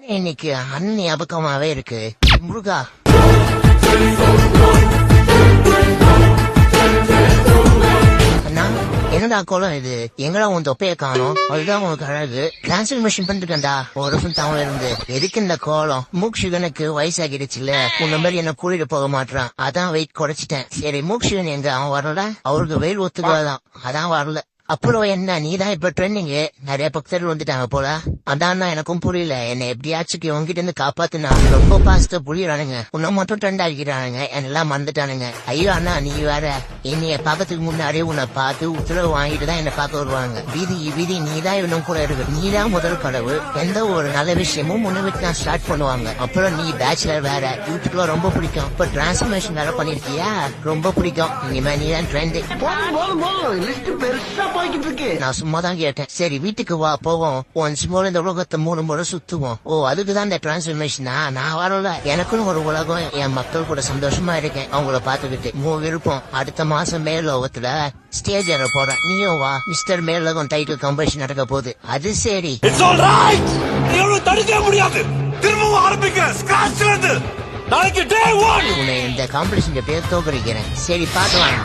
இன்னைக்கு அண்ணன் ஞாபகமாவே இருக்கு. முருகா, அண்ணா என்னடா கோலம் இது? எங்கடா உன் தொப்பைய காணும்? அதுதான் உனக்கு அழகு. டிரான்ஸ்ஃபர்மேஷன் பண்ணிருக்கேன்டா ஒரு தமிழ் இருந்து. எதுக்கு இந்த கோலம்? மூக்ஷுகனுக்கு வயசாகிடுச்சுல, உன்ன மாதிரி என்ன கூட்டிட்டு போக மாட்டான். அதான் வெயிட் குறைச்சிட்டேன். சரி, மூக்ஷுகன் எங்க? அவன் வரல. அவருக்கு வெயில் ஒத்துக்காதான், அதான் வரல. அப்புறம் என்ன, நீதான் இப்ப ட்ரெண்டிங். நிறைய பக்தர்கள் வந்துட்டாங்க போல. அதான் எனக்கும் புரியல. என்ன எப்படியாச்சும் உங்ககிட்ட இருந்து காப்பாத்துனா. ரொம்ப பாஸ்ட் புரியுறானுங்க. உன்ன மட்டும் ட்ரெண்ட் ஆகிக்கிறானுங்க, என்னெல்லாம் மறந்துட்டானுங்க. ஐயோ அண்ணா, நீ வேற. என்னைய பாக்கிறதுக்கு முன்னாடியே உன்னை பார்த்து உத்தரவு வாங்கிட்டு தான் என்ன பார்க்க வருவாங்க. வீதி நீதான் இவனும் கூட இருக்கு. நீதான் முதல் கடவுள். எந்த ஒரு நல்ல விஷயமும் முன்னுக்கு நான் ஸ்டார்ட் பண்ணுவாங்க. அப்புறம் நீ பேச்சுலர் வேற. யூடியூப்ல ரொம்ப பிடிக்கும். இப்ப டிரான்ஸ்ஃபர்மேஷன் வேற பண்ணிருக்கியா, ரொம்ப பிடிக்கும். இனிமே நீதான் ட்ரெண்ட். நான் சும்மா தான் கேட்டேன். சரி, வீட்டுக்கு வா, போவோம். ஒன்ஸ் மோர் இந்த உலகத்தை 3 முறை சுத்துவோம். ஓ, அதுக்குதான் இந்த டிரான்ஸ்ஃபர்மேஷனா? நான் வரல. எனக்கும் ஒரு உலகம், என் மக்கள் கூட சந்தோஷமா இருக்கேன். அவங்கள பாத்துக்கிட்டு விருப்பம். அடுத்த மாசம் மேலோகத்துல ஸ்டேஜ் ஏற போறேன். நீயும் வா. மிஸ்டர் மேலோகம் டைட்டில் காம்படிஷன் நடக்க போகுது. அது சரி, தடுக்க முடியாது. திரும்பவும் ஆரம்பிக்கிறேன். நாளைக்கு டே 1 உன்னை இந்த காம்படிஷன் பேர் தோக்கடிக்கிறேன். சரி, பாக்கலாம்.